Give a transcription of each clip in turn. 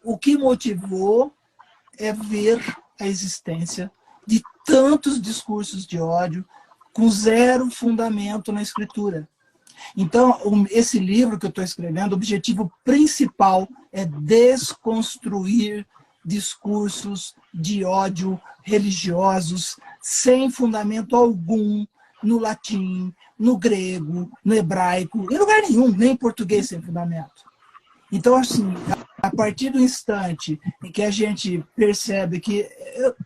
o que motivou é ver a existência de tantos discursos de ódio com zero fundamento na escritura. Então, esse livro que eu estou escrevendo, o objetivo principal é desconstruir discursos de ódio religiosos sem fundamento algum no latim, no grego, no hebraico, em lugar nenhum, nem em português sem fundamento. Então, assim, a partir do instante em que a gente percebe que...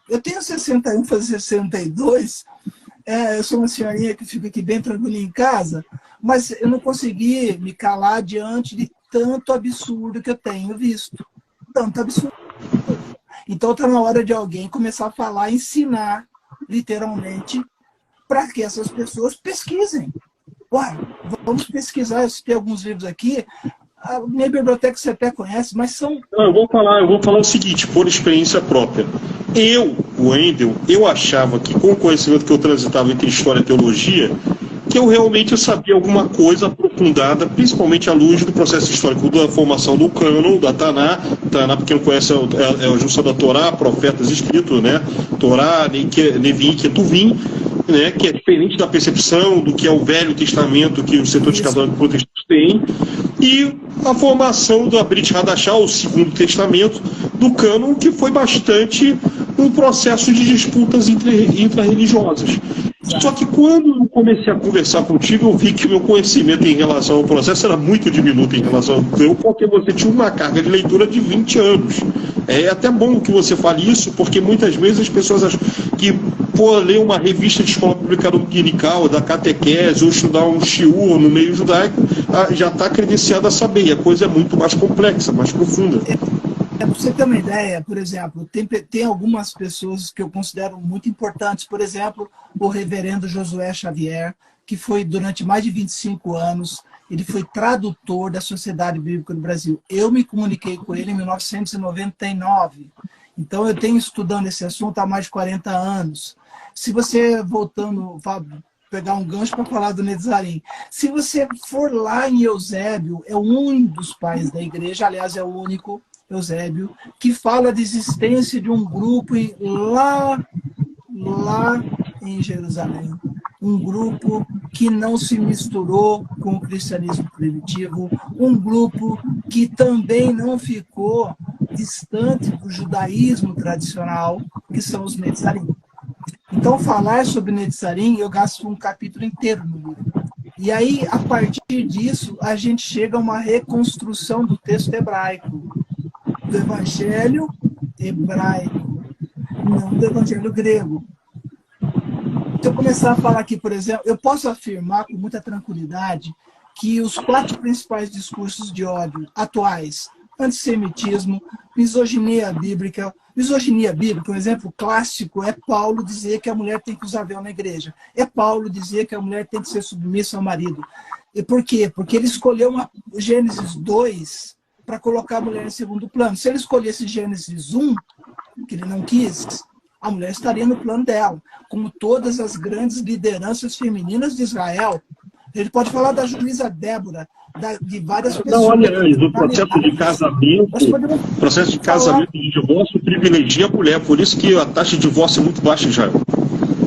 Eu tenho 61 para 62, eu sou uma senhorinha que fica aqui bem tranquilinha em casa, mas eu não consegui me calar diante de tanto absurdo que eu tenho visto. Tanto absurdo. Então está na hora de alguém começar a falar, ensinar, literalmente, para que essas pessoas pesquisem. Ué, vamos pesquisar, eu citei alguns livros aqui, a minha biblioteca você até conhece, mas são... Não, eu vou falar o seguinte, por experiência própria. O Wendel, eu achava que com o conhecimento que eu transitava entre história e teologia, que eu realmente sabia alguma coisa aprofundada, principalmente à luz do processo histórico da formação do cânon, da Taná, para quem não conhece, é a junção da Torá, profetas escritos, né? Torá, Nevim, Ketuvim, né? Que é diferente da percepção do que é o Velho Testamento que os setores católicos protestantes têm, e a formação da Brit Hadashah, o Segundo Testamento, do cânon, que foi bastante um processo de disputas intra-religiosas. Só que quando eu comecei a conversar contigo, eu vi que o meu conhecimento em relação ao processo era muito diminuto em relação ao teu, porque você tinha uma carga de leitura de 20 anos. É até bom que você fale isso, porque muitas vezes as pessoas acham que por ler uma revista de escola pública dominical, da catequese, ou estudar um shiur no meio judaico, já está credenciado a saber. E a coisa é muito mais complexa, mais profunda. Para você ter uma ideia, por exemplo, tem algumas pessoas que eu considero muito importantes, por exemplo, o reverendo Josué Xavier, que foi durante mais de 25 anos, ele foi tradutor da Sociedade Bíblica do Brasil. Eu me comuniquei com ele em 1999, então eu tenho estudando esse assunto há mais de 40 anos. Se você, voltando, pegar um gancho para falar do Netzarim, se você for lá em Eusébio, é um dos pais da igreja, aliás, é o único, Eusébio, que fala da existência de um grupo lá em Jerusalém. Um grupo que não se misturou com o cristianismo primitivo, um grupo que também não ficou distante do judaísmo tradicional, que são os Netzarim. Então, falar sobre Netzarim, eu gasto um capítulo inteiro no livro. E aí, a partir disso, a gente chega a uma reconstrução do texto hebraico, do evangelho hebraico, não do evangelho grego. Se eu começar a falar aqui, por exemplo, eu posso afirmar com muita tranquilidade que os 4 principais discursos de ódio atuais, antissemitismo, misoginia bíblica, um exemplo clássico é Paulo dizer que a mulher tem que usar véu na igreja. É Paulo dizer que a mulher tem que ser submissa ao marido. E por quê? Porque ele escolheu Gênesis 2 para colocar a mulher em segundo plano. Se ele escolhesse Gênesis 1, que ele não quis, a mulher estaria no plano dela, como todas as grandes lideranças femininas de Israel. Ele pode falar da juíza Débora, de várias pessoas. Não, aliás, o processo de casamento e de divórcio privilegia a mulher, por isso que a taxa de divórcio é muito baixa em Israel.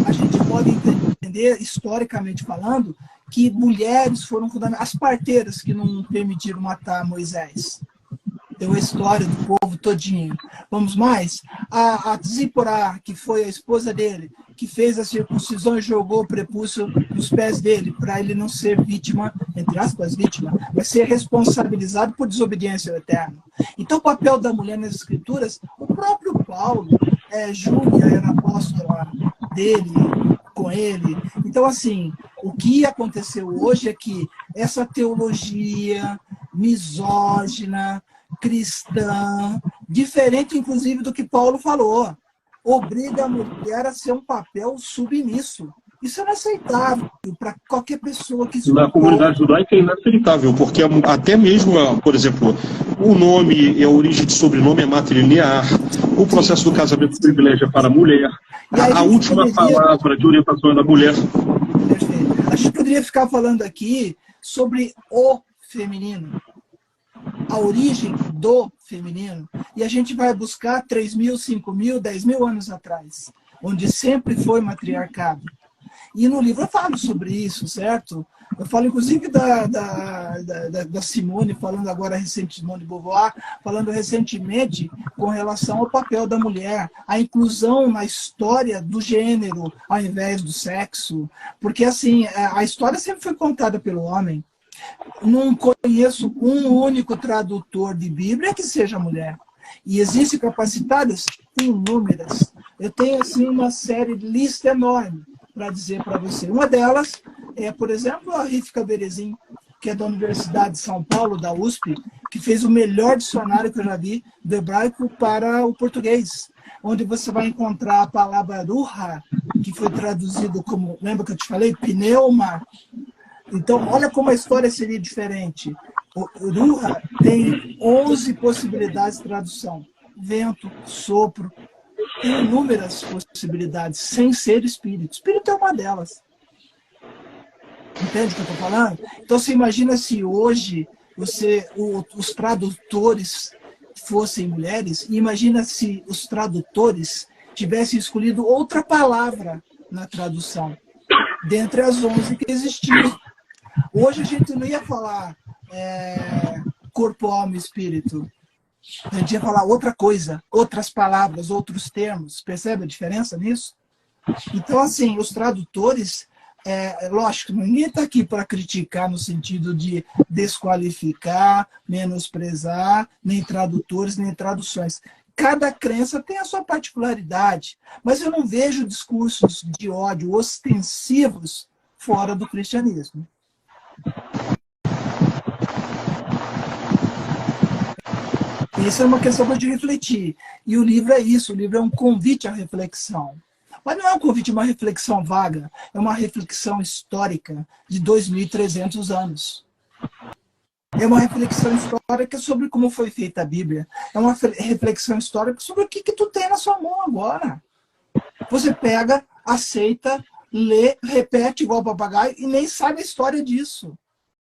A gente pode entender, historicamente falando, que mulheres foram fundamentais, as parteiras que não permitiram matar Moisés. Deu a história do povo todinho. Vamos mais? A Zíporá, que foi a esposa dele, que fez a circuncisão e jogou o prepúcio nos pés dele, para ele não ser vítima, entre aspas, vítima, mas ser responsabilizado por desobediência ao Eterno. Então, o papel da mulher nas Escrituras, o próprio Paulo, Júlia era apóstola dele, com ele. Então, assim, o que aconteceu hoje é que essa teologia misógina, cristã, diferente, inclusive, do que Paulo falou, obriga a mulher a ser um papel submisso. Isso é inaceitável para qualquer pessoa que se... Na comunidade judaica é inaceitável, porque até mesmo, por exemplo, o nome e a origem de sobrenome é matrilinear, o processo do casamento privilégio é para a mulher, a última palavra de orientação é da mulher. Perfeito. A gente poderia ficar falando aqui sobre o feminino. a origem do feminino, e a gente vai buscar 3.000, 5.000, 10.000 anos atrás, onde sempre foi matriarcado. E no livro eu falo sobre isso, certo? Eu falo, inclusive, da Simone, falando agora recentemente, Simone de Beauvoir, falando recentemente com relação ao papel da mulher, a inclusão na história do gênero, ao invés do sexo. Porque, assim, a história sempre foi contada pelo homem. Não conheço um único tradutor de Bíblia que seja mulher. E existem capacitadas inúmeras. Eu tenho, assim, uma série de lista enorme para dizer para você. Uma delas é, por exemplo, a Rivka Berezin, que é da Universidade de São Paulo, da USP, que fez o melhor dicionário que eu já vi do hebraico para o português, onde você vai encontrar a palavra ruha, que foi traduzido como, lembra que eu te falei? Pneuma. Então, olha como a história seria diferente. O ruha tem 11 possibilidades de tradução. Vento, sopro, inúmeras possibilidades, sem ser espírito. Espírito é uma delas. Entende o que eu estou falando? Então, você imagina se hoje os tradutores fossem mulheres, e imagina se os tradutores tivessem escolhido outra palavra na tradução, dentre as 11 que existiam. Hoje a gente não ia falar corpo, alma e espírito. A gente ia falar outra coisa, outras palavras, outros termos. Percebe a diferença nisso? Então, assim, os tradutores, lógico, ninguém está aqui para criticar no sentido de desqualificar, menosprezar, nem tradutores, nem traduções. Cada crença tem a sua particularidade, mas eu não vejo discursos de ódio ostensivos fora do cristianismo. Isso é uma questão para a gente refletir. E o livro é isso, o livro é um convite à reflexão. Mas não é um convite a uma reflexão vaga, é uma reflexão histórica de 2.300 anos. É uma reflexão histórica sobre como foi feita a Bíblia. É uma reflexão histórica sobre o que tu tem na sua mão agora. Você pega, aceita, lê, repete igual papagaio e nem sabe a história disso.